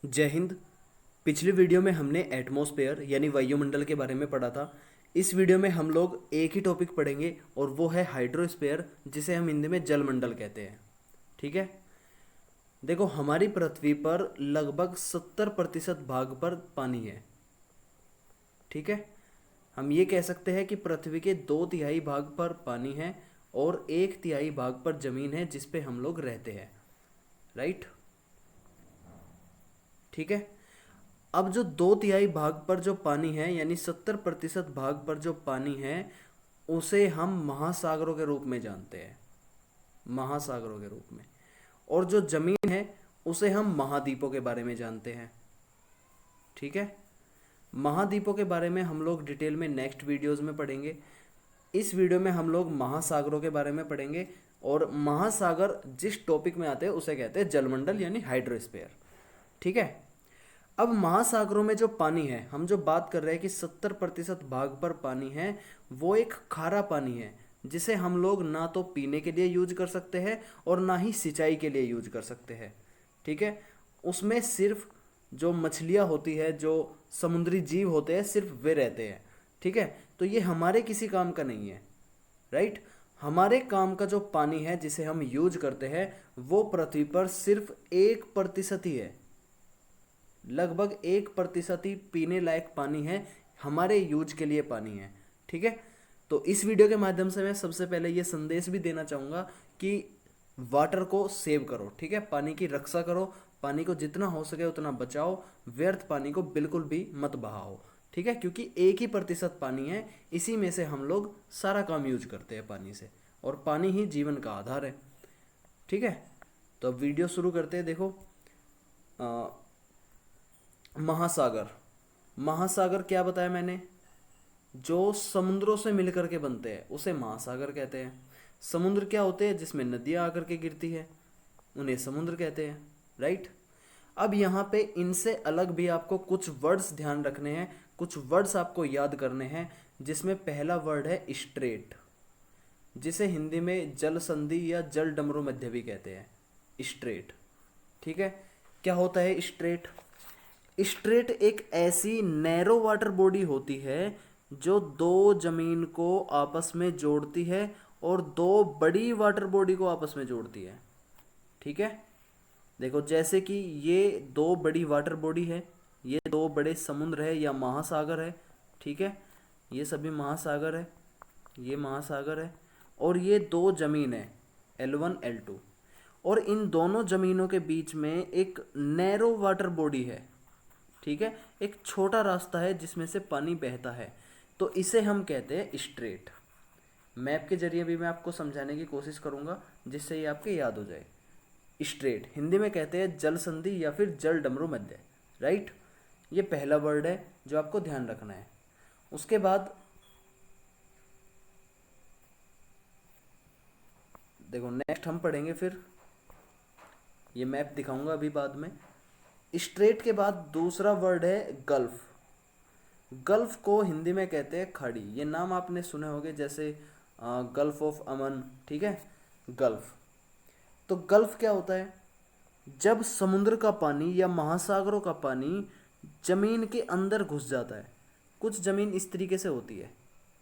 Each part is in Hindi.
जय हिंद। पिछली वीडियो में हमने एटमॉस्फेयर यानी वायुमंडल के बारे में पढ़ा था। इस वीडियो में हम लोग एक ही टॉपिक पढ़ेंगे और वो है हाइड्रोस्फीयर, जिसे हम हिंदी में जलमंडल कहते हैं। ठीक है। देखो, हमारी पृथ्वी पर लगभग 70% भाग पर पानी है। ठीक है। हम ये कह सकते हैं कि पृथ्वी के 2/3 भाग पर पानी है और 1/3 भाग पर जमीन है जिस पे हम लोग रहते हैं। राइट। ठीक है। अब जो 2/3 भाग पर जो पानी है यानी 70% भाग पर जो पानी है उसे हम महासागरों के रूप में जानते हैं। महासागरों के रूप में। और जो जमीन है उसे हम महाद्वीपों के बारे में जानते हैं। ठीक है। महाद्वीपों के बारे में हम लोग डिटेल में नेक्स्ट वीडियोस में पढ़ेंगे। इस वीडियो में हम लोग महासागरों के बारे में पढ़ेंगे। और महासागर जिस टॉपिक में आते हैं उसे कहते हैं जलमंडल यानी हाइड्रोस्फीयर। ठीक है। अब महासागरों में जो पानी है, हम जो बात कर रहे हैं कि 70% भाग पर पानी है, वो एक खारा पानी है जिसे हम लोग ना तो पीने के लिए यूज कर सकते हैं और ना ही सिंचाई के लिए यूज कर सकते हैं। ठीक है। उसमें सिर्फ जो मछलियाँ होती है, जो समुद्री जीव होते हैं, सिर्फ वे रहते हैं। ठीक है। तो ये हमारे किसी काम का नहीं है। राइट। हमारे काम का जो पानी है जिसे हम यूज करते हैं वो पृथ्वी पर सिर्फ 1% ही है। लगभग 1% ही पीने लायक पानी है, हमारे यूज के लिए पानी है। ठीक है। तो इस वीडियो के माध्यम से मैं सबसे पहले ये संदेश भी देना चाहूँगा कि वाटर को सेव करो। ठीक है। पानी की रक्षा करो, पानी को जितना हो सके उतना बचाओ, व्यर्थ पानी को बिल्कुल भी मत बहाओ। ठीक है। क्योंकि 1% पानी है, इसी में से हम लोग सारा काम यूज करते हैं पानी से, और पानी ही जीवन का आधार है। ठीक है। तो अब वीडियो शुरू करते हैं। देखो, महासागर। महासागर क्या बताया मैंने? जो समुद्रों से मिलकर के बनते हैं उसे महासागर कहते हैं। समुद्र क्या होते हैं? जिसमें नदियां आकर के गिरती है, उन्हें समुद्र कहते हैं। राइट। अब यहाँ पे इनसे अलग भी आपको कुछ वर्ड्स ध्यान रखने हैं, कुछ वर्ड्स आपको याद करने हैं, जिसमें पहला वर्ड है स्ट्रेट, जिसे हिंदी में जल संधि या जल डमरू मध्य भी कहते हैं। स्ट्रेट। ठीक है। क्या होता है स्ट्रेट? स्ट्रेट एक ऐसी नैरो वाटर बॉडी होती है जो दो जमीन को आपस में जोड़ती है और दो बड़ी वाटर बॉडी को आपस में जोड़ती है। ठीक है। देखो, जैसे कि ये दो बड़ी वाटर बॉडी है, ये दो बड़े समुद्र है या महासागर है। ठीक है। ये सभी महासागर है, ये महासागर है, और ये दो जमीन है, L1 L2। और इन दोनों जमीनों के बीच में एक नैरो वाटर बॉडी है। ठीक है। एक छोटा रास्ता है जिसमें से पानी बहता है, तो इसे हम कहते हैं स्ट्रेट। मैप के जरिए भी मैं आपको समझाने की कोशिश करूंगा जिससे ये आपके याद हो जाए। स्ट्रेट हिंदी में कहते हैं जल संधि या फिर जल डमरू मध्य। राइट। ये पहला वर्ड है जो आपको ध्यान रखना है। उसके बाद देखो, नेक्स्ट हम पढ़ेंगे फिर, ये मैप दिखाऊंगा अभी बाद में। स्ट्रेट के बाद दूसरा वर्ड है गल्फ। गल्फ को हिंदी में कहते हैं खाड़ी। ये नाम आपने सुने होंगे, जैसे गल्फ ऑफ अमन। ठीक है। गल्फ। तो गल्फ क्या होता है? जब समुद्र का पानी या महासागरों का पानी जमीन के अंदर घुस जाता है। कुछ जमीन इस तरीके से होती है,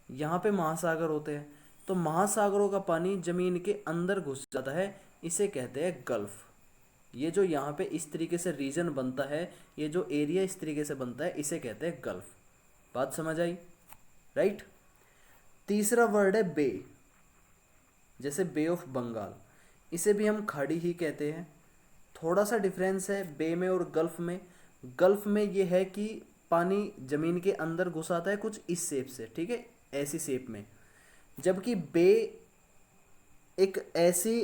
यहाँ पे महासागर होते हैं, तो महासागरों का पानी जमीन के अंदर घुस जाता है, इसे कहते हैं गल्फ। ये जो यहाँ पे इस तरीके से रीजन बनता है, ये जो एरिया इस तरीके से बनता है, इसे कहते हैं गल्फ। बात समझ आई? राइट। तीसरा वर्ड है बे। जैसे बे ऑफ बंगाल, इसे भी हम खाड़ी ही कहते हैं। थोड़ा सा डिफरेंस है बे में और गल्फ में। गल्फ में ये है कि पानी जमीन के अंदर घुस आता है कुछ इस शेप से। ठीक है। ऐसी शेप में। जबकि बे एक ऐसी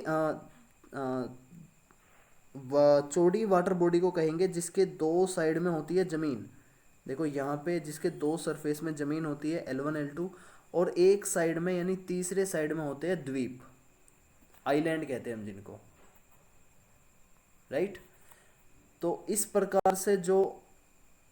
चौड़ी वाटर बॉडी को कहेंगे जिसके दो साइड में होती है जमीन। देखो, यहाँ पे जिसके दो सरफेस में जमीन होती है, L1 L2, और एक साइड में यानी तीसरे साइड में होते हैं द्वीप, आइलैंड कहते हैं हम जिनको। राइट। तो इस प्रकार से जो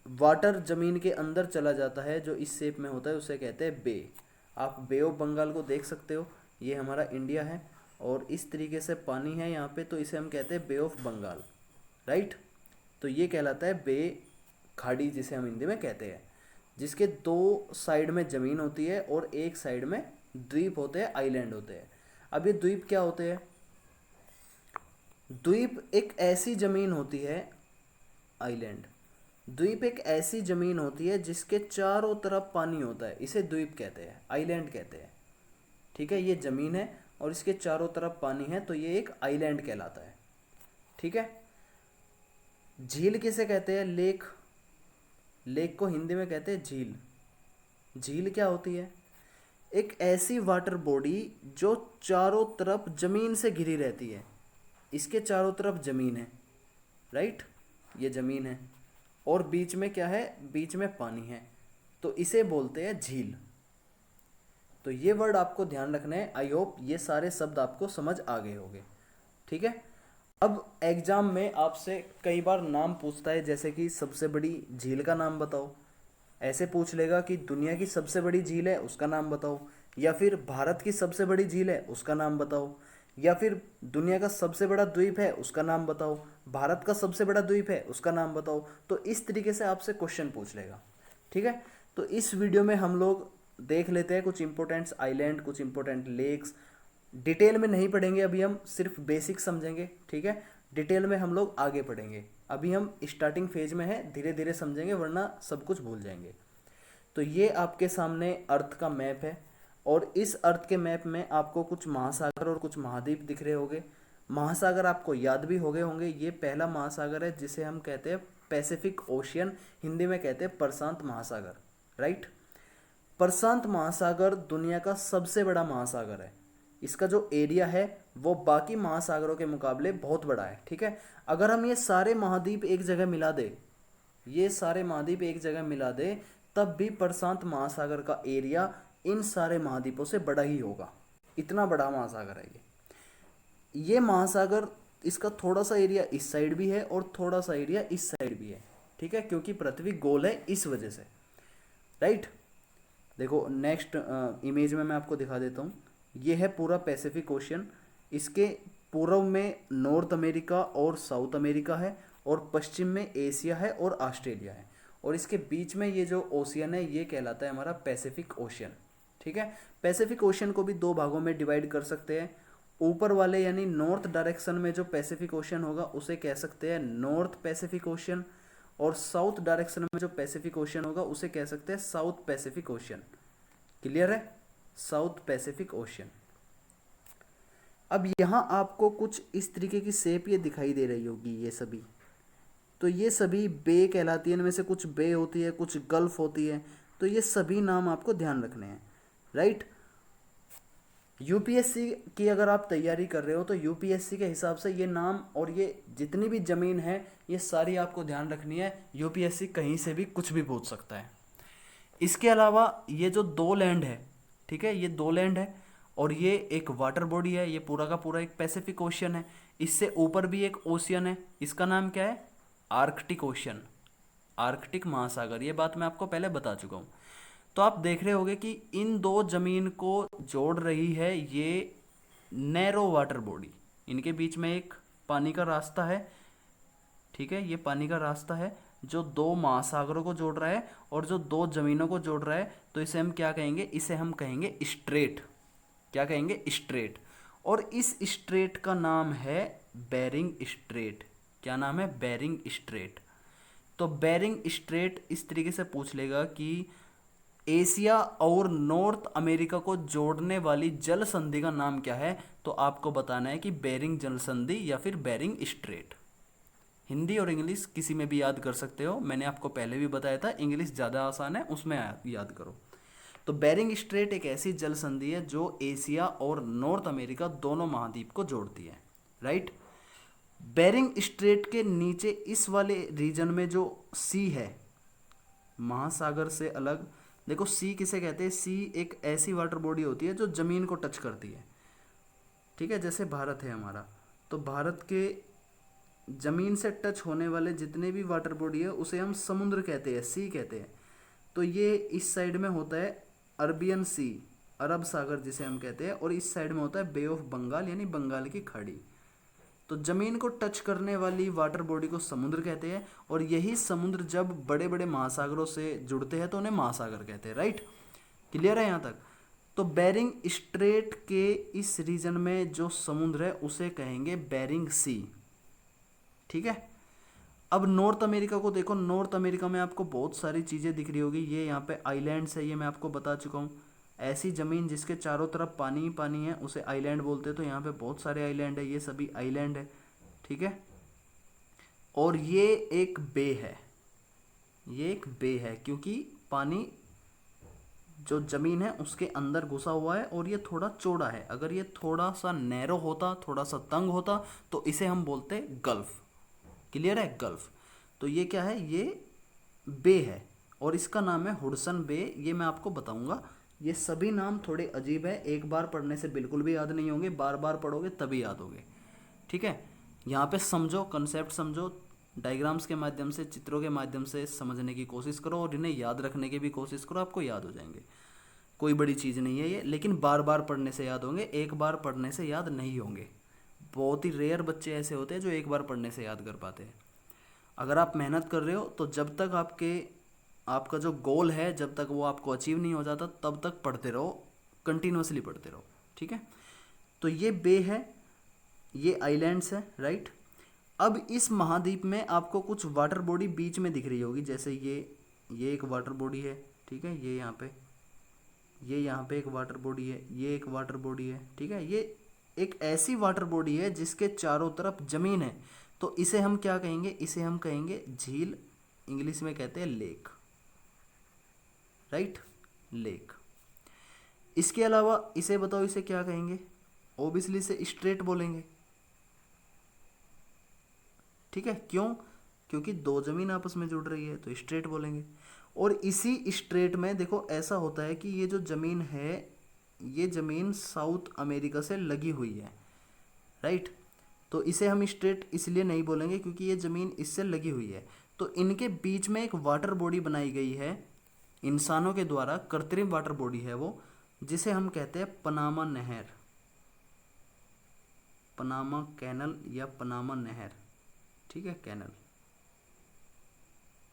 वाटर जमीन के अंदर चला जाता है, जो इस शेप में होता है, उसे कहते हैं बे। आप बे ऑफ बंगाल को देख सकते हो, ये हमारा इंडिया है और इस तरीके से पानी है यहाँ पे, तो इसे हम कहते हैं बे ऑफ बंगाल। राइट। तो ये कहलाता है बे, खाड़ी जिसे हम हिंदी में कहते हैं, जिसके दो साइड में ज़मीन होती है और एक साइड में द्वीप होते हैं, आइलैंड होते हैं। अब ये द्वीप क्या होते हैं? द्वीप एक ऐसी ज़मीन होती है, आइलैंड, द्वीप एक ऐसी ज़मीन होती है जिसके चारों तरफ पानी होता है, इसे द्वीप कहते हैं, आइलैंड कहते हैं। ठीक है, ये ज़मीन है और इसके चारों तरफ पानी है, तो ये एक आइलैंड कहलाता है। ठीक है। झील किसे कहते हैं? लेक, लेक को हिंदी में कहते हैं झील। झील क्या होती है? एक ऐसी वाटर बॉडी जो चारों तरफ जमीन से घिरी रहती है, इसके चारों तरफ जमीन है, राइट, ये जमीन है और बीच में क्या है? बीच में पानी है, तो इसे बोलते हैं झील। तो ये वर्ड आपको ध्यान रखना है। आई होप ये सारे शब्द आपको समझ आ गए होंगे। ठीक है। अब एग्जाम में आपसे कई बार नाम पूछता है, जैसे कि सबसे बड़ी झील का नाम बताओ, ऐसे पूछ लेगा कि दुनिया की सबसे बड़ी झील है उसका नाम बताओ, या फिर भारत की सबसे बड़ी झील है उसका नाम बताओ, या फिर दुनिया का सबसे बड़ा द्वीप है उसका नाम बताओ, भारत का सबसे बड़ा द्वीप है उसका नाम बताओ। तो इस तरीके से आपसे क्वेश्चन पूछ लेगा। ठीक है। तो इस वीडियो में हम लोग देख लेते हैं कुछ इंपॉर्टेंट आइलैंड, कुछ इंपॉर्टेंट लेक्स। डिटेल में नहीं पढ़ेंगे अभी, हम सिर्फ बेसिक समझेंगे। ठीक है। डिटेल में हम लोग आगे पढ़ेंगे, अभी हम स्टार्टिंग फेज में है, धीरे धीरे समझेंगे वरना सब कुछ भूल जाएंगे। तो ये आपके सामने अर्थ का मैप है और इस अर्थ के मैप में आपको कुछ महासागर और कुछ महाद्वीप दिख रहे होंगे। महासागर आपको याद भी हो गए होंगे। ये पहला महासागर है जिसे हम कहते हैं पैसिफिक ओशियन, हिंदी में कहते हैं प्रशांत महासागर, राइट। प्रशांत महासागर दुनिया का सबसे बड़ा महासागर है। इसका जो एरिया है वो बाकी महासागरों के मुकाबले बहुत बड़ा है। ठीक है। अगर हम ये सारे महाद्वीप एक जगह मिला दे, ये सारे महाद्वीप एक जगह मिला दे, तब भी प्रशांत महासागर का एरिया इन सारे महाद्वीपों से बड़ा ही होगा। इतना बड़ा महासागर है ये महासागर, इसका थोड़ा सा एरिया इस साइड भी है और थोड़ा सा एरिया इस साइड भी है। ठीक है, क्योंकि पृथ्वी गोल है इस वजह से, राइट। देखो नेक्स्ट इमेज में मैं आपको दिखा देता हूँ। ये है पूरा पैसिफिक ओशियन। इसके पूर्व में नॉर्थ अमेरिका और साउथ अमेरिका है और पश्चिम में एशिया है और ऑस्ट्रेलिया है, और इसके बीच में ये जो ओशियन है ये कहलाता है हमारा पैसिफिक ओशियन। ठीक है। पैसिफिक ओशियन को भी दो भागों में डिवाइड कर सकते हैं। ऊपर वाले यानी नॉर्थ डायरेक्शन में जो पैसिफिक ओशियन होगा उसे कह सकते हैं नॉर्थ पैसिफिक ओशियन, और साउथ डायरेक्शन में जो पैसिफिक ओशियन होगा उसे कह सकते हैं साउथ पैसिफिक ओशियन। क्लियर है? South Pacific ocean. अब यहाँ आपको कुछ इस तरीके की शेप ये दिखाई दे रही होगी, ये सभी, तो ये सभी बे कहलाती है। इनमें से कुछ बे होती है, कुछ गल्फ होती है, तो ये सभी नाम आपको ध्यान रखने हैं, राइट। यूपीएससी की अगर आप तैयारी कर रहे हो तो यूपीएससी के हिसाब से ये नाम और ये जितनी भी ज़मीन है ये सारी आपको ध्यान रखनी है। यूपीएससी कहीं से भी कुछ भी पूछ सकता है। इसके अलावा ये जो दो लैंड है, ठीक है, ये दो लैंड है और ये एक वाटर बॉडी है, ये पूरा का पूरा एक पैसिफिक ओशियन है। इससे ऊपर भी एक ओशियन है, इसका नाम क्या है? आर्कटिक ओशियन, आर्कटिक महासागर। ये बात मैं आपको पहले बता चुका हूँ। तो आप देख रहे होंगे कि इन दो जमीन को जोड़ रही है ये नैरो वाटर बॉडी। इनके बीच में एक पानी का रास्ता है, ठीक है, ये पानी का रास्ता है जो दो महासागरों को जोड़ रहा है और जो दो जमीनों को जोड़ रहा है। तो इसे हम क्या कहेंगे? इसे हम कहेंगे स्ट्रेट। क्या कहेंगे? स्ट्रेट। और इस स्ट्रेट का नाम है बेरिंग स्ट्रेट। क्या नाम है? Bering strait. तो बेरिंग स्ट्रेट इस तरीके से पूछ लेगा कि एशिया और नॉर्थ अमेरिका को जोड़ने वाली जल संधि का नाम क्या है, तो आपको बताना है कि बेरिंग जल संधि या फिर बेरिंग स्ट्रेट। हिंदी और इंग्लिश किसी में भी याद कर सकते हो, मैंने आपको पहले भी बताया था, इंग्लिश ज़्यादा आसान है, उसमें याद करो। तो बेरिंग स्ट्रेट एक ऐसी जल संधि है जो एशिया और नॉर्थ अमेरिका दोनों महाद्वीप को जोड़ती है, राइट। बेरिंग स्ट्रेट के नीचे इस वाले रीजन में जो सी है, महासागर से अलग, देखो सी किसे कहते हैं? सी एक ऐसी वाटर बॉडी होती है जो जमीन को टच करती है, ठीक है। जैसे भारत है हमारा, तो भारत के जमीन से टच होने वाले जितने भी वाटर बॉडी है उसे हम समुद्र कहते हैं, सी कहते हैं। तो ये इस साइड में होता है अरबियन सी, अरब सागर जिसे हम कहते हैं, और इस साइड में होता है बे ऑफ बंगाल यानी बंगाल की खाड़ी। तो जमीन को टच करने वाली वाटर बॉडी को समुद्र कहते हैं, और यही समुद्र जब बड़े बड़े महासागरों से जुड़ते हैं तो उन्हें महासागर कहते हैं। राइट, क्लियर है यहाँ तक? तो बेरिंग स्ट्रेट के इस रीजन में जो समुद्र है उसे कहेंगे बेरिंग सी। ठीक है, अब नॉर्थ अमेरिका को देखो। नॉर्थ अमेरिका में आपको बहुत सारी चीज़ें दिख रही होगी। ये यहाँ पे आइलैंड्स है, ये मैं आपको बता चुका हूँ। ऐसी ज़मीन जिसके चारों तरफ पानी ही पानी है उसे आइलैंड बोलते हैं। तो यहाँ पे बहुत सारे आइलैंड है, ये सभी आइलैंड है। ठीक है, और ये एक बे है, ये एक बे है क्योंकि पानी जो ज़मीन है उसके अंदर घुसा हुआ है और ये थोड़ा चौड़ा है। अगर ये थोड़ा सा नैरो होता, थोड़ा सा तंग होता, तो इसे हम बोलते गल्फ। क्लियर है? गल्फ। तो ये क्या है? ये बे है और इसका नाम है हुडसन बे। ये मैं आपको बताऊंगा। ये सभी नाम थोड़े अजीब है, एक बार पढ़ने से बिल्कुल भी याद नहीं होंगे, बार बार पढ़ोगे तभी याद होंगे। ठीक है, यहाँ पे समझो, कंसेप्ट समझो, डायग्राम्स के माध्यम से, चित्रों के माध्यम से समझने की कोशिश करो और इन्हें याद रखने की भी कोशिश करो, आपको याद हो जाएंगे। कोई बड़ी चीज़ नहीं है ये, लेकिन बार बार पढ़ने से याद होंगे, एक बार पढ़ने से याद नहीं होंगे। बहुत ही रेयर बच्चे ऐसे होते हैं जो एक बार पढ़ने से याद कर पाते हैं। अगर आप मेहनत कर रहे हो तो जब तक आपका जो गोल है, जब तक वो आपको अचीव नहीं हो जाता तब तक पढ़ते रहो, कंटिन्यूसली पढ़ते रहो। ठीक है, तो ये बे है, ये आइलैंड्स है। राइट, अब इस महाद्वीप में आपको कुछ वाटर बॉडी बीच में दिख रही होगी, जैसे ये एक वाटर बॉडी है। ठीक है, ये यहाँ पे एक वाटर बॉडी है, ये एक वाटर बॉडी है। ठीक है, ये एक ऐसी वाटर बॉडी है जिसके चारों तरफ जमीन है, तो इसे हम क्या कहेंगे? इसे हम कहेंगे झील, इंग्लिश में कहते हैं लेक। Right, lake. इसके अलावा इसे बताओ, इसे क्या कहेंगे? ओबियसली इसे स्ट्रेट बोलेंगे। ठीक है, क्यों? क्योंकि दो जमीन आपस में जुड़ रही है तो स्ट्रेट बोलेंगे। और इसी स्ट्रेट में देखो ऐसा होता है कि ये जो जमीन है, ये जमीन साउथ अमेरिका से लगी हुई है। राइट, तो इसे हम स्ट्रेट इसलिए नहीं बोलेंगे क्योंकि ये ज़मीन इससे लगी हुई है। तो इनके बीच में एक वाटर बॉडी बनाई गई है इंसानों के द्वारा, कृत्रिम वाटर बॉडी है वो, जिसे हम कहते हैं पनामा नहर, पनामा कैनल या पनामा नहर। ठीक है, कैनल।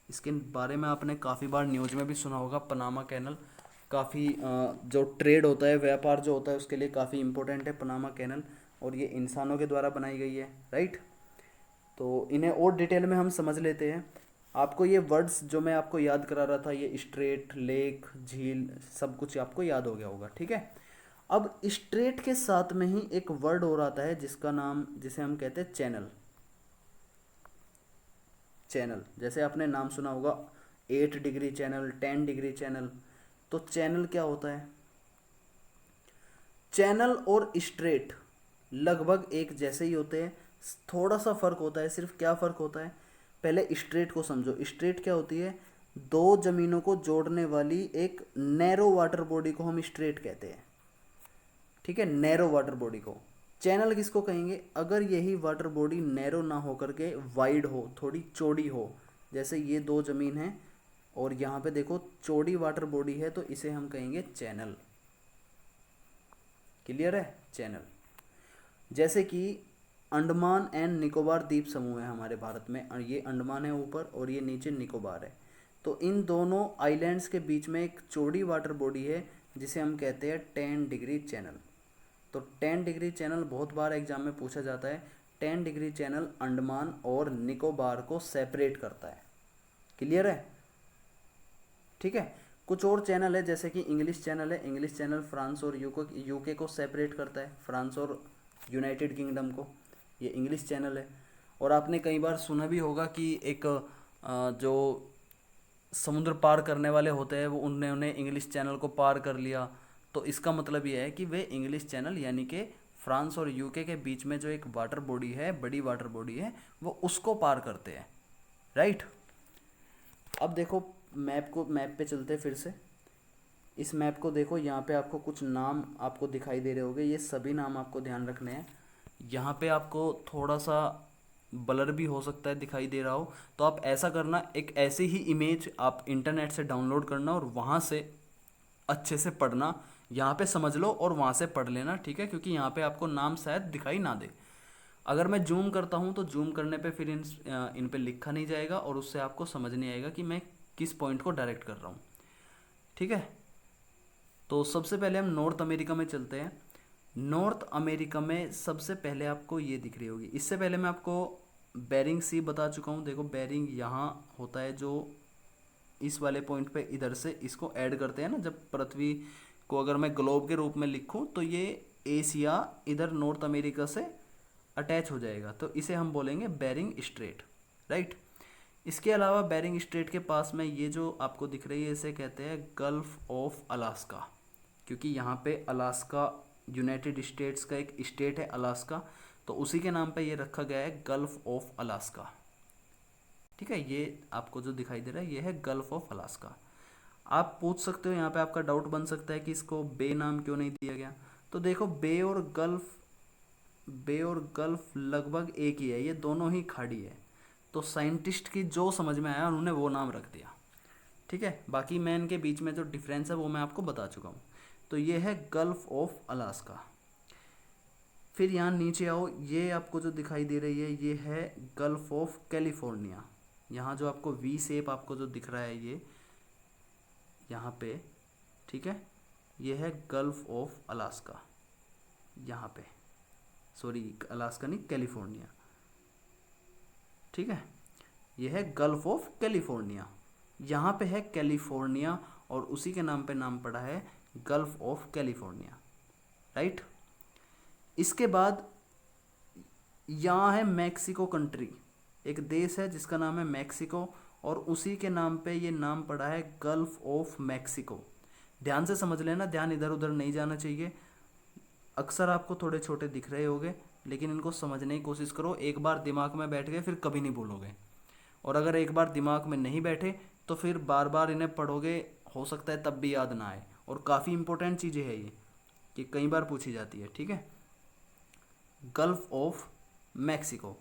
इसके बारे में आपने काफ़ी बार न्यूज़ में भी सुना होगा। पनामा कैनल काफ़ी जो ट्रेड होता है, व्यापार जो होता है, उसके लिए काफ़ी इम्पोर्टेंट है पनामा कैनल, और ये इंसानों के द्वारा बनाई गई है। राइट, तो इन्हें और डिटेल में हम समझ लेते हैं। आपको ये वर्ड्स जो मैं आपको याद करा रहा था, ये स्ट्रेट, लेक, झील, सब कुछ आपको याद हो गया होगा। ठीक है, अब स्ट्रेट के साथ में ही एक वर्ड और आता है जिसे हम कहते हैं चैनल। चैनल, जैसे आपने नाम सुना होगा 8 डिग्री चैनल, 10 डिग्री चैनल। तो चैनल क्या होता है? चैनल और स्ट्रेट लगभग एक जैसे ही होते हैं, थोड़ा सा फर्क होता है। सिर्फ क्या फ़र्क होता है? पहले स्ट्रेट को समझो। स्ट्रेट क्या होती है? दो जमीनों को जोड़ने वाली एक नैरो वाटर बॉडी को हम स्ट्रेट कहते हैं। ठीक है, नैरो वाटर बॉडी को। चैनल किसको कहेंगे? अगर यही वाटर बॉडी नैरो ना हो करके वाइड हो, थोड़ी चौड़ी हो, जैसे ये दो जमीन है और यहाँ पे देखो चौड़ी वाटर बॉडी है, तो इसे हम कहेंगे चैनल। क्लियर है? चैनल। जैसे कि अंडमान एंड निकोबार द्वीप समूह है हमारे भारत में, ये अंडमान है ऊपर और ये नीचे निकोबार है। तो इन दोनों आइलैंड्स के बीच में एक चौड़ी वाटर बॉडी है जिसे हम कहते हैं 10 डिग्री चैनल। तो 10 डिग्री चैनल बहुत बार एग्जाम में पूछा जाता है। 10 डिग्री चैनल अंडमान और निकोबार को सेपरेट करता है। क्लियर है? ठीक है, कुछ और चैनल है जैसे कि इंग्लिश चैनल है। इंग्लिश चैनल फ्रांस और यूके को सेपरेट करता है, फ्रांस और यूनाइटेड किंगडम को। ये इंग्लिश चैनल है। और आपने कई बार सुना भी होगा कि एक जो समुद्र पार करने वाले होते हैं वो उन्होंने इंग्लिश चैनल को पार कर लिया। तो इसका मतलब ये है कि वे इंग्लिश चैनल यानी कि फ्रांस और यूके के बीच में जो एक वाटर बॉडी है, बड़ी वाटर बॉडी है, वो उसको पार करते हैं। राइट, अब देखो मैप पे चलते फिर से। इस मैप को देखो, यहाँ पे आपको कुछ नाम आपको दिखाई दे रहे होंगे। ये सभी नाम आपको ध्यान रखने हैं। यहाँ पे आपको थोड़ा सा ब्लर भी हो सकता है दिखाई दे रहा हो, तो आप ऐसा करना, एक ऐसी ही इमेज आप इंटरनेट से डाउनलोड करना और वहाँ से अच्छे से पढ़ना। यहाँ पे समझ लो और वहाँ से पढ़ लेना, ठीक है? क्योंकि यहाँ पे आपको नाम शायद दिखाई ना दे। अगर मैं जूम करता हूँ तो जूम करने पे फिर इन पे लिखा नहीं जाएगा और उससे आपको समझ नहीं आएगा कि मैं किस पॉइंट को डायरेक्ट कर रहा हूँ। ठीक है, तो सबसे पहले हम नॉर्थ अमेरिका में चलते हैं। नॉर्थ अमेरिका में सबसे पहले आपको ये दिख रही होगी। इससे पहले मैं आपको बेरिंग सी बता चुका हूँ। देखो बेरिंग यहाँ होता है, जो इस वाले पॉइंट पे इधर से इसको ऐड करते हैं ना, जब पृथ्वी को अगर मैं ग्लोब के रूप में लिखूं तो ये एशिया इधर नॉर्थ अमेरिका से अटैच हो जाएगा, तो इसे हम बोलेंगे बेरिंग स्ट्रेट, राइट। इसके अलावा बेरिंग स्ट्रेट के पास में ये जो आपको दिख रही है इसे कहते हैं गल्फ ऑफ अलास्का, क्योंकि यहाँ पे अलास्का यूनाइटेड स्टेट्स का एक स्टेट है अलास्का, तो उसी के नाम पे ये रखा गया है गल्फ ऑफ अलास्का। ठीक है, ये आपको जो दिखाई दे रहा है ये है गल्फ ऑफ अलास्का। आप पूछ सकते हो, यहाँ पे आपका डाउट बन सकता है कि इसको बे नाम क्यों नहीं दिया गया। तो देखो बे और गल्फ लगभग एक ही है, ये दोनों ही खाड़ी है, तो साइंटिस्ट की जो समझ में आया उन्होंने वो नाम रख दिया। ठीक है, बाकी मैं इनके बीच में जो डिफरेंस है वो मैं आपको बता चुका हूँ। तो ये है गल्फ ऑफ अलास्का। फिर यहाँ नीचे आओ, ये आपको जो दिखाई दे रही है ये है गल्फ ऑफ कैलिफोर्निया। यहाँ जो आपको वी शेप आपको जो दिख रहा है ये यहाँ पे, ठीक है, ये है गल्फ ऑफ अलास्का। यहाँ पे सॉरी अलास्का नहीं, कैलिफोर्निया। ठीक है, ये है गल्फ ऑफ कैलिफोर्निया, यहाँ पे है कैलिफोर्निया और उसी के नाम पे नाम पड़ा है गल्फ ऑफ कैलिफोर्निया, राइट। इसके बाद यहाँ है मैक्सिको कंट्री, एक देश है जिसका नाम है मैक्सिको और उसी के नाम पे ये नाम पड़ा है गल्फ ऑफ मैक्सिको। ध्यान से समझ लेना, ध्यान इधर उधर नहीं जाना चाहिए। अक्सर आपको थोड़े छोटे दिख रहे होंगे लेकिन इनको समझने की कोशिश करो। एक बार दिमाग में बैठ गए फिर कभी नहीं भूलोगे, और अगर एक बार दिमाग में नहीं बैठे तो फिर बार बार इन्हें पढ़ोगे, हो सकता है तब भी याद ना आए। और काफ़ी इंपॉर्टेंट चीज़ें है ये कि कई बार पूछी जाती है। ठीक है, गल्फ ऑफ मैक्सिको।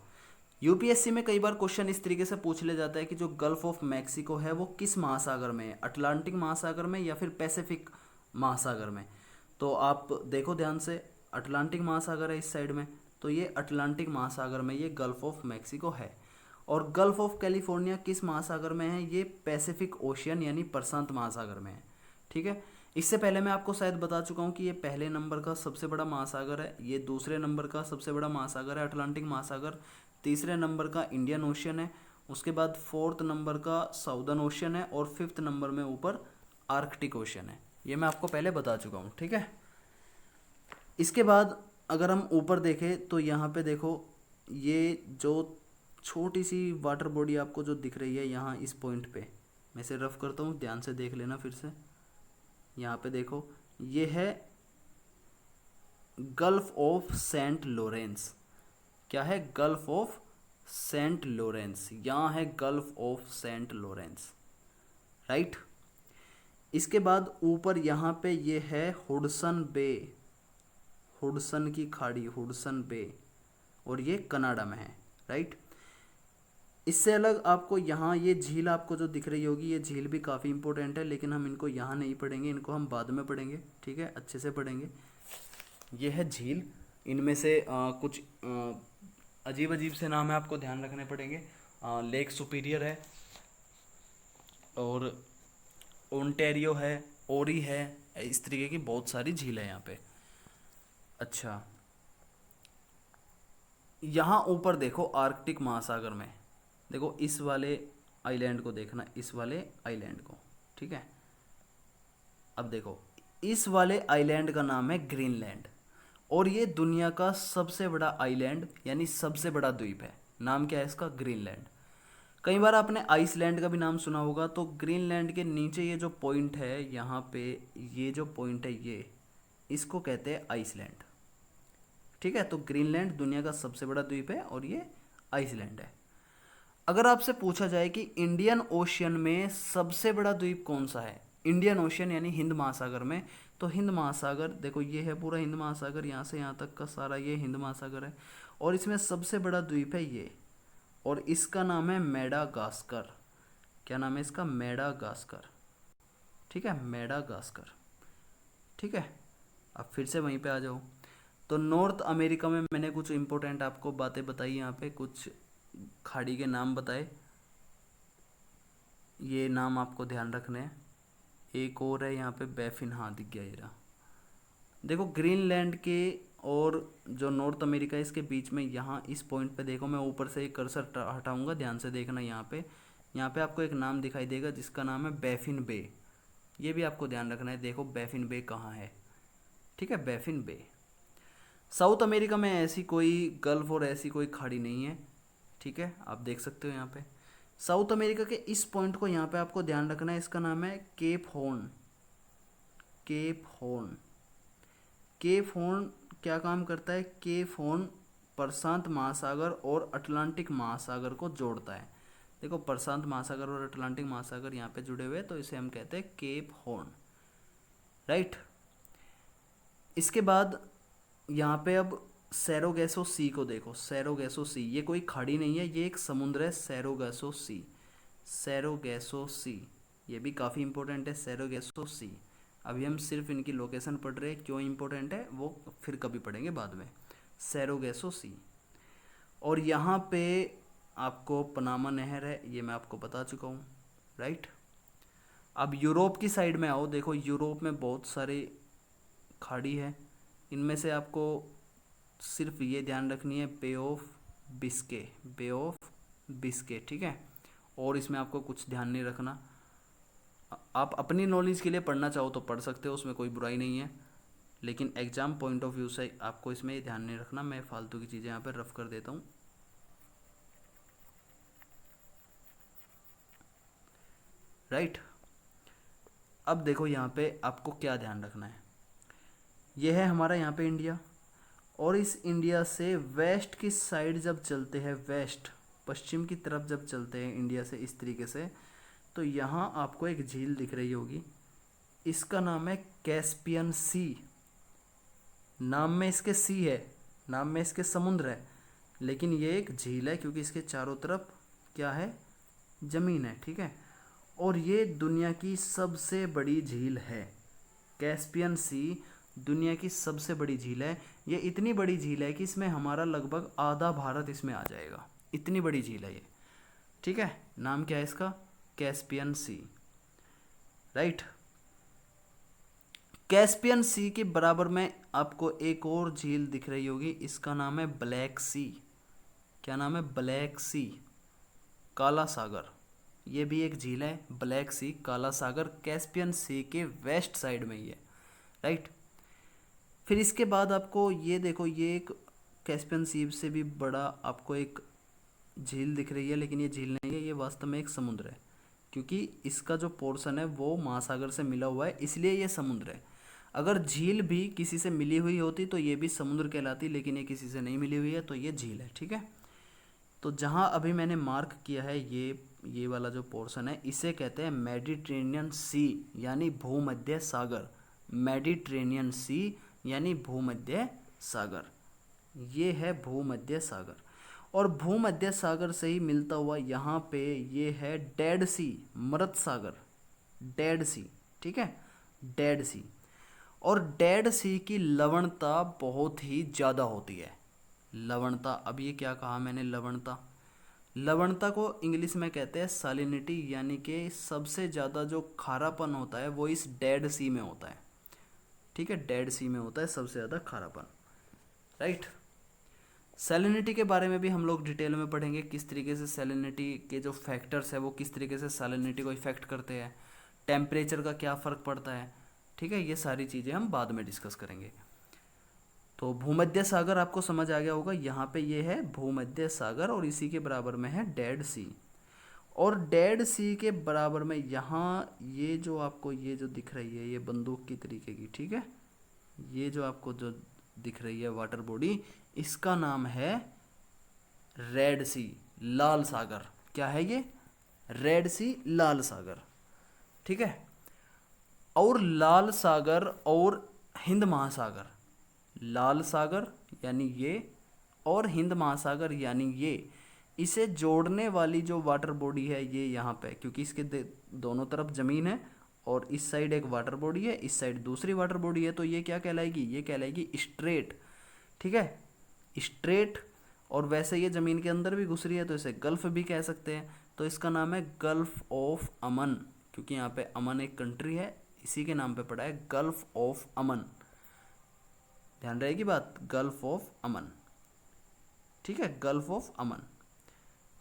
यूपीएससी में कई बार क्वेश्चन इस तरीके से पूछ ले जाता है कि जो गल्फ ऑफ मैक्सिको है वो किस महासागर में है, अटलांटिक महासागर में या फिर पैसिफिक महासागर में। तो आप देखो ध्यान से, अटलांटिक महासागर है इस साइड में, तो ये अटलांटिक महासागर में ये गल्फ ऑफ मैक्सिको है। और गल्फ ऑफ कैलिफोर्निया किस महासागर में है, ये पैसिफिक ओशियन यानी प्रशांत महासागर में है। ठीक है, इससे पहले मैं आपको शायद बता चुका हूँ कि ये पहले नंबर का सबसे बड़ा महासागर है, ये दूसरे नंबर का सबसे बड़ा महासागर है अटलांटिक महासागर, तीसरे नंबर का इंडियन ओशियन है, उसके बाद फोर्थ नंबर का साउदर्न ओशियन है और फिफ्थ नंबर में ऊपर आर्कटिक ओशियन है। ये मैं आपको पहले बता चुका हूँ। ठीक है, इसके बाद अगर हम ऊपर देखें तो यहाँ पे देखो, ये जो छोटी सी वाटर बॉडी आपको जो दिख रही है यहाँ इस पॉइंट पे, मैं इसे रफ करता हूँ, ध्यान से देख लेना फिर से। यहाँ पे देखो, ये है गल्फ ऑफ सेंट लॉरेंस। क्या है, गल्फ ऑफ सेंट लॉरेंस, यहाँ है gulf of saint Lawrence, right. इसके बाद ऊपर यहाँ पे ये है हुडसन बे, हुडसन की खाड़ी, हुडसन बे, और ये कनाडा में है, राइट। इससे अलग आपको यहाँ ये झील आपको जो दिख रही होगी, ये झील भी काफ़ी इंपॉर्टेंट है, लेकिन हम इनको यहाँ नहीं पढ़ेंगे, इनको हम बाद में पढ़ेंगे। ठीक है, अच्छे से पढ़ेंगे। ये है झील, इनमें से कुछ अजीब अजीब से नाम है, आपको ध्यान रखने पड़ेंगे। लेक सुपीरियर है और ओंटेरियो है, ओरी है, इस तरीके की बहुत सारी झील है यहाँ पे। अच्छा, यहाँ ऊपर देखो आर्कटिक महासागर में, देखो इस वाले आइलैंड को देखना, इस वाले आइलैंड को। ठीक है, अब देखो इस वाले आइलैंड का नाम है ग्रीनलैंड, और ये दुनिया का सबसे बड़ा आइलैंड यानी सबसे बड़ा द्वीप है। नाम क्या है इसका, ग्रीनलैंड। कई बार आपने आइसलैंड का भी नाम सुना होगा। तो ग्रीनलैंड के नीचे ये जो पॉइंट है यहाँ पे, ये जो पॉइंट है ये, इसको कहते हैं आइसलैंड। ठीक है, तो ग्रीनलैंड दुनिया का सबसे बड़ा द्वीप है और ये आइसलैंड है। अगर आपसे पूछा जाए कि इंडियन ओशियन में सबसे बड़ा द्वीप कौन सा है, इंडियन ओशियन यानी हिंद महासागर में, तो हिंद महासागर देखो, ये है पूरा हिंद महासागर, यहाँ से यहाँ तक का सारा ये हिंद महासागर है, और इसमें सबसे बड़ा द्वीप है ये, और इसका नाम है मेडागास्कर। क्या नाम है इसका, मेडागास्कर। ठीक है, मेडागास्कर। ठीक है, अब फिर से वहीं पे आ जाओ। तो नॉर्थ अमेरिका में मैंने कुछ इंपॉर्टेंट आपको बातें बताई, यहाँ पे कुछ खाड़ी के नाम बताए, ये नाम आपको ध्यान रखने हैं। एक और है यहाँ पे बैफिन, हाँ दिख गया ये रहा। देखो ग्रीनलैंड के और जो नॉर्थ अमेरिका है इसके बीच में, यहाँ इस पॉइंट पे देखो, मैं ऊपर से एक कर्सर हटाऊंगा, ध्यान से देखना। यहाँ पे आपको एक नाम दिखाई देगा जिसका नाम है बैफिन बे। ये भी आपको ध्यान रखना है। देखो बैफिन बे कहाँ है, ठीक है, बैफिन बे। साउथ अमेरिका में ऐसी कोई गल्फ और ऐसी कोई खाड़ी नहीं है, ठीक है, आप देख सकते हो यहाँ पे। साउथ अमेरिका के इस पॉइंट को यहाँ पे आपको ध्यान रखना है, इसका नाम है Cape Horn. Cape Horn, Cape Horn क्या काम करता है? केप हॉर्न प्रशांत महासागर और अटलांटिक महासागर को जोड़ता है। देखो प्रशांत महासागर और अटलांटिक महासागर यहाँ पे जुड़े हुए हैं, तो इसे हम कहते हैं केप हॉर्न, राइट। इसके बाद यहाँ पे अब सैरोगैसो सी को देखो। सैरोगैसो सी ये कोई खाड़ी नहीं है, ये एक समुद्र है, सैरोगैसो सी। सैरोगैसो सी ये भी काफ़ी इंपॉर्टेंट है, सैरोगैसो सी। अभी हम सिर्फ इनकी लोकेशन पढ़ रहे हैं, क्यों इंपॉर्टेंट है वो फिर कभी पढ़ेंगे बाद में। सैरोगैसो सी। और यहाँ पे आपको पनामा नहर है, ये मैं आपको बता चुका हूँ, राइट। अब यूरोप की साइड में आओ। देखो यूरोप में बहुत सारे खाड़ी है, इनमें से आपको सिर्फ ये ध्यान रखनी है bay of Biscay, bay of Biscay, ठीक है। और इसमें आपको कुछ ध्यान नहीं रखना, आप अपनी नॉलेज के लिए पढ़ना चाहो तो पढ़ सकते हो, उसमें कोई बुराई नहीं है, लेकिन एग्जाम पॉइंट ऑफ व्यू से आपको इसमें ये ध्यान नहीं रखना। मैं फालतू की चीज़ें यहाँ पर रफ कर देता हूँ, राइट। अब देखो यहाँ पे आपको क्या ध्यान रखना है। यह है हमारा यहाँ पे इंडिया, और इस इंडिया से वेस्ट की साइड जब चलते हैं, वेस्ट पश्चिम की तरफ जब चलते हैं इंडिया से इस तरीके से, तो यहाँ आपको एक झील दिख रही होगी, इसका नाम है कैस्पियन सी। नाम में इसके सी है, नाम में इसके समुद्र है, लेकिन ये एक झील है क्योंकि इसके चारों तरफ क्या है? ज़मीन है, ठीक है। और ये दुनिया की सबसे बड़ी झील है। कैस्पियन सी दुनिया की सबसे बड़ी झील है। ये इतनी बड़ी झील है कि इसमें हमारा लगभग आधा भारत इसमें आ जाएगा, इतनी बड़ी झील है ये, ठीक है। नाम क्या है इसका? कैस्पियन सी, राइट। कैस्पियन सी के बराबर में आपको एक और झील दिख रही होगी, इसका नाम है ब्लैक सी। क्या नाम है? ब्लैक सी, काला सागर। ये भी एक झील है, ब्लैक सी, काला सागर, कैस्पियन सी के वेस्ट साइड में ही है, राइट। फिर इसके बाद आपको ये देखो, ये एक कैस्पियन सी से भी बड़ा आपको एक झील दिख रही है, लेकिन ये झील नहीं है, ये वास्तव में एक समुद्र है, क्योंकि इसका जो पोर्शन है वो महासागर से मिला हुआ है, इसलिए ये समुद्र है। अगर झील भी किसी से मिली हुई होती तो ये भी समुद्र कहलाती, लेकिन ये किसी से नहीं मिली हुई है तो ये झील है, ठीक है। तो जहाँ अभी मैंने मार्क किया है ये वाला जो पोर्शन है, इसे कहते हैं मेडिटेरेनियन सी, यानी भूमध्य सागर। मेडिटेरेनियन सी यानी भूमध्य सागर, ये है भूमध्य सागर। और भूमध्य सागर से ही मिलता हुआ यहाँ पे ये है डेड सी, मृत सागर, डेड सी, ठीक है, डेड सी। और डेड सी की लवणता बहुत ही ज़्यादा होती है। लवणता, अब ये क्या कहा मैंने? लवणता। लवणता को इंग्लिश में कहते हैं सैलिनिटी, यानी कि सबसे ज़्यादा जो खारापन होता है वो इस डेड सी में होता है, ठीक है, डेड सी में होता है सबसे ज़्यादा खारापन, राइट। सैलिनिटी के बारे में भी हम लोग डिटेल में पढ़ेंगे, किस तरीके से सैलिनिटी के जो फैक्टर्स है वो किस तरीके से सैलिनिटी को इफेक्ट करते हैं, टेम्परेचर का क्या फ़र्क पड़ता है, ठीक है। ये सारी चीज़ें हम बाद में डिस्कस करेंगे। तो भूमध्य सागर आपको समझ आ गया होगा, यहाँ पे ये है भूमध्य सागर, और इसी के बराबर में है डेड सी। और डेड सी के बराबर में यहाँ ये जो आपको ये जो दिख रही है, ये बंदूक की तरीके की, ठीक है, ये जो आपको जो दिख रही है वाटर बॉडी, इसका नाम है रेड सी, लाल सागर। क्या है ये? रेड सी, लाल सागर, ठीक है। और लाल सागर और हिंद महासागर, लाल सागर यानी ये, और हिंद महासागर यानी ये, इसे जोड़ने वाली जो वाटर बॉडी है ये यहाँ पे, क्योंकि इसके दोनों तरफ ज़मीन है और इस साइड एक वाटर बॉडी है, इस साइड दूसरी वाटर बॉडी है, तो ये क्या कहलाएगी? ये कहलाएगी स्ट्रेट। ठीक है, स्ट्रेट। और वैसे ये ज़मीन के अंदर भी घुस रही है तो इसे गल्फ भी कह सकते हैं। तो इसका नाम है गल्फ ऑफ अमन, क्योंकि यहाँ पे अमन एक कंट्री है, इसी के नाम पे पड़ा है गल्फ ऑफ अमन। ध्यान रहेगी बात, गल्फ ऑफ अमन, ठीक है, गल्फ ऑफ अमन।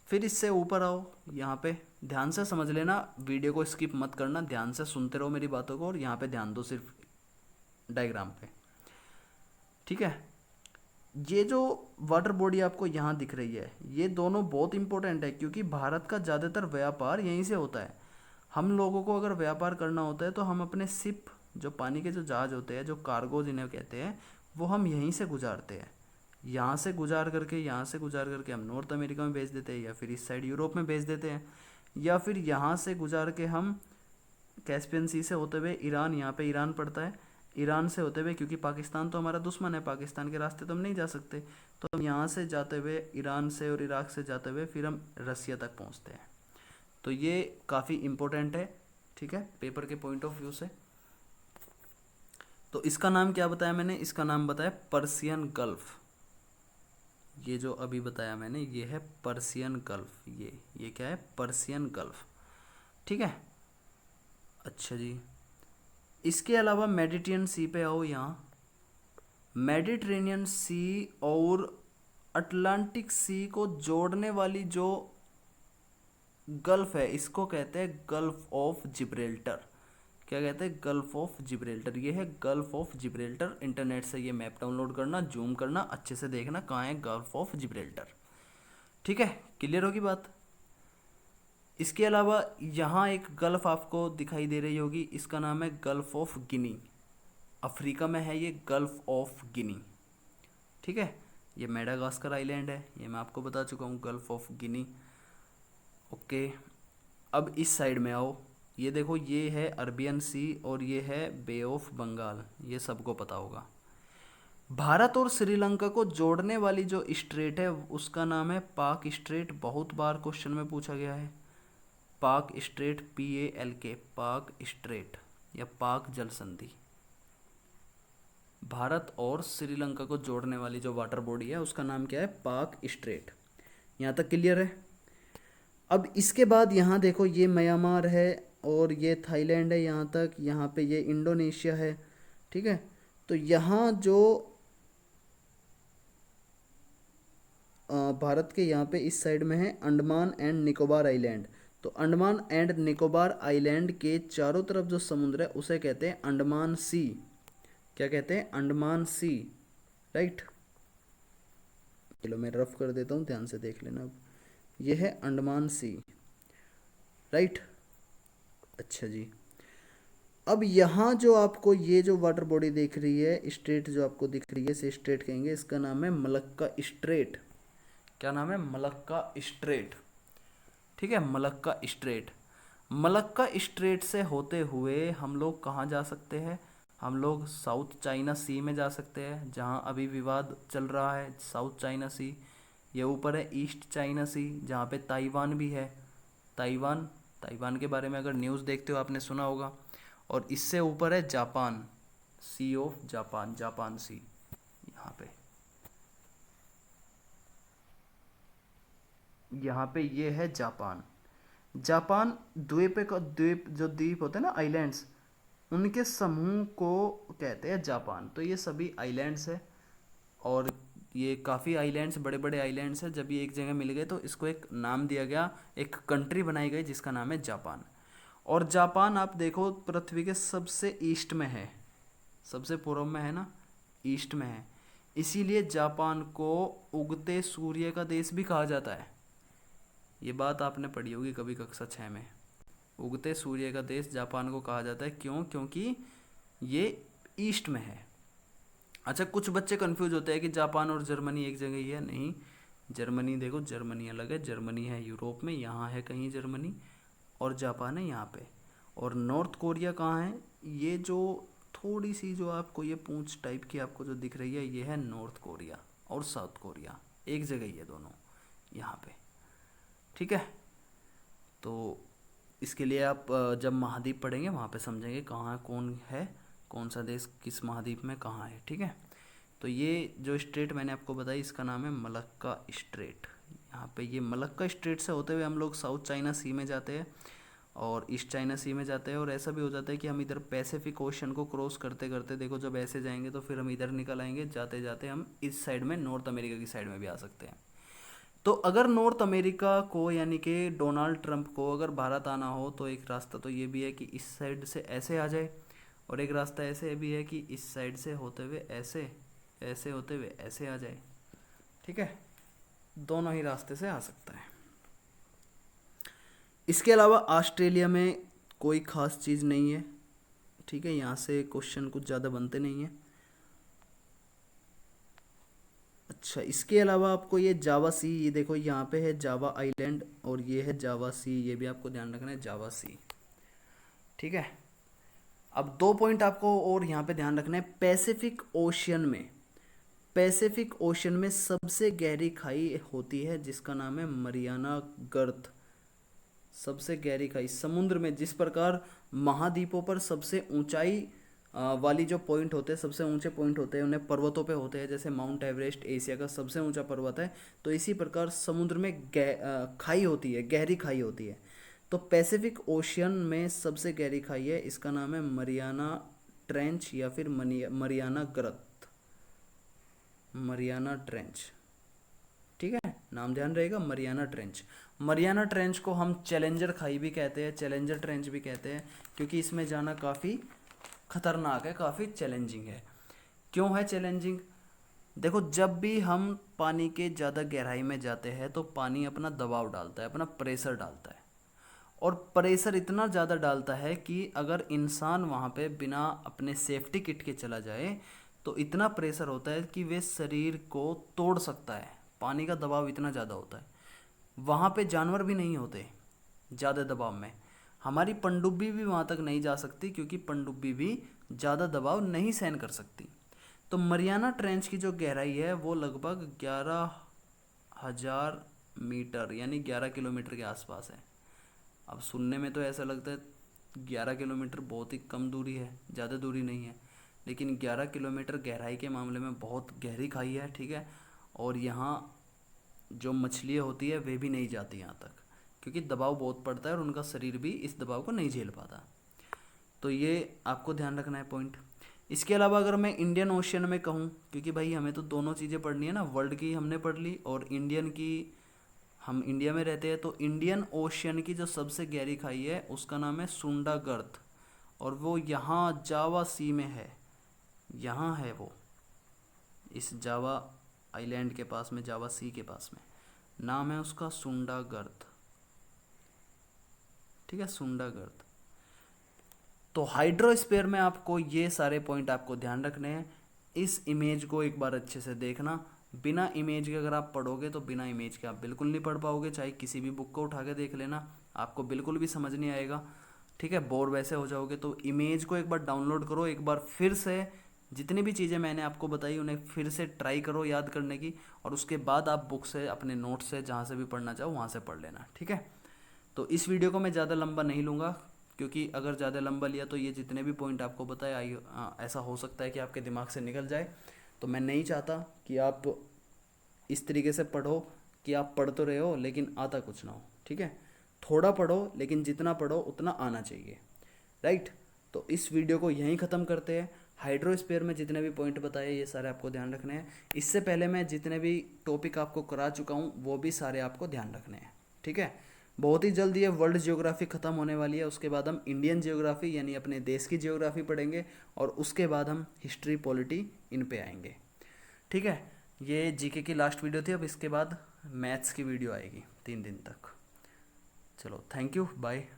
फिर इससे ऊपर आओ, यहाँ पे ध्यान से समझ लेना, वीडियो को स्किप मत करना, ध्यान से सुनते रहो मेरी बातों को और यहाँ पे ध्यान दो सिर्फ डायग्राम पे, ठीक है। ये जो वाटर बॉडी आपको यहाँ दिख रही है, ये दोनों बहुत इंपॉर्टेंट है, क्योंकि भारत का ज़्यादातर व्यापार यहीं से होता है। हम लोगों को अगर व्यापार करना होता है तो हम अपने शिप, जो पानी के जो जहाज होते हैं, जो कार्गो जिन्हें कहते हैं, वो हम यहीं से गुजारते हैं। यहाँ से गुजार करके, यहाँ से गुजार करके हम नॉर्थ अमेरिका में भेज देते हैं, या फिर इस साइड यूरोप में भेज देते हैं, या फिर यहाँ से गुजार के हम कैस्पियन सी से होते हुए ईरान, यहाँ पे ईरान पड़ता है, ईरान से होते हुए, क्योंकि पाकिस्तान तो हमारा दुश्मन है, पाकिस्तान के रास्ते तो हम नहीं जा सकते, तो हम यहाँ से जाते हुए, ईरान से और इराक से जाते हुए फिर हम रसिया तक पहुँचते हैं। तो ये काफ़ी इम्पोर्टेंट है, ठीक है, पेपर के पॉइंट ऑफ व्यू से। तो इसका नाम क्या बताया मैंने, इसका नाम बताया पर्सियन गल्फ। ये जो अभी बताया मैंने ये है पर्सियन गल्फ, ये क्या है, पर्सियन गल्फ, ठीक है। अच्छा जी, इसके अलावा मेडिटेरियन सी पे आओ। यहाँ मेडिटेरेनियन सी और अटलांटिक सी को जोड़ने वाली जो गल्फ है, इसको कहते हैं गल्फ ऑफ जिब्राल्टर। क्या कहते हैं, गल्फ ऑफ जिब्राल्टर। ये है गल्फ ऑफ जिब्राल्टर। इंटरनेट से ये मैप डाउनलोड करना, जूम करना, अच्छे से देखना कहाँ है गल्फ ऑफ जिब्राल्टर, ठीक है, क्लियर होगी बात। इसके अलावा यहाँ एक गल्फ आपको दिखाई दे रही होगी, इसका नाम है गल्फ ऑफ गिनी। अफ्रीका में है ये गल्फ ऑफ गिनी, ठीक है। ये मेडागास्कर आइलैंड है, ये मैं आपको बता चुका हूँ, गल्फ ऑफ गिनी। ओके, अब इस साइड में आओ, ये देखो, ये है अरबियन सी और ये है बे ऑफ बंगाल, ये सबको पता होगा। भारत और श्रीलंका को जोड़ने वाली जो स्ट्रेट है उसका नाम है पाक स्ट्रेट। बहुत बार क्वेश्चन में पूछा गया है, पाक स्ट्रेट, PALK, पाक स्ट्रेट या पाक जल संधि। भारत और श्रीलंका को जोड़ने वाली जो वाटर बॉडी है उसका नाम क्या है, पाक स्ट्रेट। यहाँ तक क्लियर है। अब इसके बाद यहाँ देखो, ये म्यांमार है और ये थाईलैंड है, यहाँ तक, यहाँ पे ये इंडोनेशिया है, ठीक है। तो यहाँ जो भारत के यहाँ पे इस साइड में है अंडमान एंड निकोबार आइलैंड। तो अंडमान एंड निकोबार आइलैंड के चारों तरफ जो समुद्र है उसे कहते हैं अंडमान सी। क्या कहते हैं, अंडमान सी, राइट। चलो मैं रफ कर देता हूँ, ध्यान से देख लेना। अब ये है अंडमान सी, राइट। अच्छा जी, अब यहाँ जो आपको ये जो वाटर बॉडी दिख रही है, स्ट्रेट जो आपको दिख रही है, इसे स्ट्रेट कहेंगे, इसका नाम है मलक्का स्ट्रेट। क्या नाम है, मलक्का स्ट्रेट, ठीक है, मलक्का स्ट्रेट। मलक्का स्ट्रेट से होते हुए हम लोग कहाँ जा सकते हैं, हम लोग साउथ चाइना सी में जा सकते हैं, जहाँ अभी विवाद चल रहा है, साउथ चाइना सी। ये ऊपर है ईस्ट चाइना सी, जहाँ पे ताइवान भी है, ताइवान, ताइवान के बारे में अगर न्यूज़ देखते हो आपने सुना होगा। और इससे ऊपर है Japan, sea of Japan, Japan sea, यहाँ पे, यहाँ पे ये है जापान। जापान द्वीप का, द्वीप जो द्वीप होते हैं ना, आइलैंड्स, उनके समूह को कहते हैं जापान। तो ये सभी आइलैंड्स है, और ये काफ़ी आइलैंड्स, बड़े बड़े आइलैंड्स हैं। जब ये एक जगह मिल गए तो इसको एक नाम दिया गया, एक कंट्री बनाई गई जिसका नाम है जापान। और जापान आप देखो पृथ्वी के सबसे ईस्ट में है, सबसे पूर्व में है ना, ईस्ट में है, इसीलिए जापान को उगते सूर्य का देश भी कहा जाता है। ये बात आपने पढ़ी होगी कभी कक्षा 6 में, उगते सूर्य का देश जापान को कहा जाता है। क्यों, क्योंकि ये ईस्ट में है। अच्छा, कुछ बच्चे कंफ्यूज होते हैं कि जापान और जर्मनी एक जगह ही है, नहीं। जर्मनी देखो, जर्मनी अलग है, जर्मनी है यूरोप में, यहाँ है कहीं जर्मनी, और जापान है यहाँ पे। और नॉर्थ कोरिया कहाँ है, ये जो थोड़ी सी जो आपको ये पूंछ टाइप की आपको जो दिख रही है, ये है नॉर्थ कोरिया और साउथ कोरिया, एक जगह ही है दोनों यहाँ पे, ठीक है। तो इसके लिए आप जब महाद्वीप पढ़ेंगे वहाँ पे समझेंगे कहाँ कौन है, कौन सा देश किस महाद्वीप में कहाँ है, ठीक है। तो ये जो स्ट्रेट मैंने आपको बताई इसका नाम है मलक्का स्ट्रेट। यहाँ पे ये मलक्का स्ट्रेट से होते हुए हम लोग साउथ चाइना सी में जाते हैं और ईस्ट चाइना सी में जाते हैं, और ऐसा भी हो जाता है कि हम इधर पैसिफिक ओशन को क्रॉस करते करते, देखो जब ऐसे जाएंगे तो फिर हम इधर निकल आएंगे, जाते जाते हम इस साइड में नॉर्थ अमेरिका की साइड में भी आ सकते हैं। तो अगर नॉर्थ अमेरिका को यानी कि डोनाल्ड ट्रंप को अगर भारत आना हो तो एक रास्ता तो ये भी है कि इस साइड से ऐसे आ जाए, और एक रास्ता ऐसे भी है कि इस साइड से होते हुए ऐसे, ऐसे होते हुए ऐसे आ जाए। ठीक है, दोनों ही रास्ते से आ सकता है। इसके अलावा ऑस्ट्रेलिया में कोई ख़ास चीज़ नहीं है। ठीक है, यहाँ से क्वेश्चन कुछ ज़्यादा बनते नहीं हैं। अच्छा, इसके अलावा आपको ये जावा सी, ये देखो यहाँ पे है जावा आइलैंड और ये है जावा सी, ये भी आपको ध्यान रखना है, जावा सी। ठीक है, अब 2 पॉइंट आपको और यहाँ पे ध्यान रखना है। पैसिफिक ओशियन में, पैसिफिक ओशियन में सबसे गहरी खाई होती है जिसका नाम है मरियाना गर्त। सबसे गहरी खाई समुद्र में, जिस प्रकार महाद्वीपों पर सबसे ऊंचाई वाली जो पॉइंट होते हैं, सबसे ऊंचे पॉइंट होते हैं उन्हें पर्वतों पे होते हैं, जैसे माउंट एवरेस्ट एशिया का सबसे ऊंचा पर्वत है, तो इसी प्रकार समुद्र में खाई होती है, गहरी खाई होती है। तो पैसिफिक ओशियन में सबसे गहरी खाई है, इसका नाम है मरियाना ट्रेंच या फिर मरियाना गर्त, मरियाना ट्रेंच। ठीक है, नाम ध्यान रहेगा, मरियाना ट्रेंच। मरियाना ट्रेंच को हम चैलेंजर खाई भी कहते हैं, चैलेंजर ट्रेंच भी कहते हैं, क्योंकि इसमें जाना काफ़ी खतरनाक है, काफ़ी चैलेंजिंग है। क्यों है चैलेंजिंग? देखो, जब भी हम पानी के ज़्यादा गहराई में जाते हैं तो पानी अपना दबाव डालता है, अपना प्रेशर डालता है, और प्रेशर इतना ज़्यादा डालता है कि अगर इंसान वहाँ पे बिना अपने सेफ्टी किट के चला जाए तो इतना प्रेशर होता है कि वे शरीर को तोड़ सकता है। पानी का दबाव इतना ज़्यादा होता है, वहाँ पे जानवर भी नहीं होते ज़्यादा दबाव में। हमारी पनडुब्बी भी वहाँ तक नहीं जा सकती क्योंकि पनडुब्बी भी ज़्यादा दबाव नहीं सहन कर सकती। तो मरियाना ट्रेंच की जो गहराई है वो लगभग 11,000 मीटर यानी 11 किलोमीटर के आसपास है। अब सुनने में तो ऐसा लगता है 11 किलोमीटर बहुत ही कम दूरी है, ज़्यादा दूरी नहीं है, लेकिन 11 किलोमीटर गहराई के मामले में बहुत गहरी खाई है। ठीक है, और यहाँ जो मछलियाँ होती है वे भी नहीं जाती यहाँ तक, क्योंकि दबाव बहुत पड़ता है और उनका शरीर भी इस दबाव को नहीं झेल पाता। तो ये आपको ध्यान रखना है पॉइंट। इसके अलावा अगर मैं इंडियन ओशियन में कहूँ, क्योंकि भाई हमें तो दोनों चीज़ें पढ़नी है ना, वर्ल्ड की हमने पढ़ ली और इंडियन की, हम इंडिया में रहते हैं, तो इंडियन ओशियन की जो सबसे गहरी खाई है उसका नाम है सुंडा गर्त, और वो यहाँ जावा सी में है, यहाँ है वो, इस जावा आइलैंड के पास में, जावा सी के पास में, नाम है उसका सुंडा गर्त। ठीक है, सुंडा गर्त। तो हाइड्रोस्फीयर में आपको ये सारे पॉइंट आपको ध्यान रखने हैं। इस इमेज को एक बार अच्छे से देखना, बिना इमेज के अगर आप पढ़ोगे तो बिना इमेज के आप बिल्कुल नहीं पढ़ पाओगे, चाहे किसी भी बुक को उठा के देख लेना, आपको बिल्कुल भी समझ नहीं आएगा। ठीक है, बोर वैसे हो जाओगे। तो इमेज को एक बार डाउनलोड करो, एक बार फिर से जितनी भी चीज़ें मैंने आपको बताई उन्हें फिर से ट्राई करो याद करने की, और उसके बाद आप बुक से, अपने नोट से, जहाँ से भी पढ़ना चाहो वहाँ से पढ़ लेना। ठीक है, तो इस वीडियो को मैं ज़्यादा लंबा नहीं लूँगा, क्योंकि अगर ज़्यादा लंबा लिया तो ये जितने भी पॉइंट आपको बताया ऐसा हो सकता है कि आपके दिमाग से निकल जाए। तो मैं नहीं चाहता कि आप इस तरीके से पढ़ो कि आप पढ़ तो रहे हो लेकिन आता कुछ ना हो। ठीक है, थोड़ा पढ़ो लेकिन जितना पढ़ो उतना आना चाहिए। राइट, तो इस वीडियो को यहीं ख़त्म करते हैं। हाइड्रोस्फीयर में जितने भी पॉइंट बताए ये सारे आपको ध्यान रखने हैं। इससे पहले मैं जितने भी टॉपिक आपको करा चुका हूँ वो भी सारे आपको ध्यान रखने हैं। ठीक है, बहुत ही जल्द ये वर्ल्ड ज्योग्राफी ख़त्म होने वाली है, उसके बाद हम इंडियन ज्योग्राफी यानी अपने देश की ज्योग्राफी पढ़ेंगे, और उसके बाद हम हिस्ट्री पॉलिटी इन पे आएंगे। ठीक है, ये जीके की लास्ट वीडियो थी, अब इसके बाद मैथ्स की वीडियो आएगी 3 दिन तक। चलो, थैंक यू, बाय।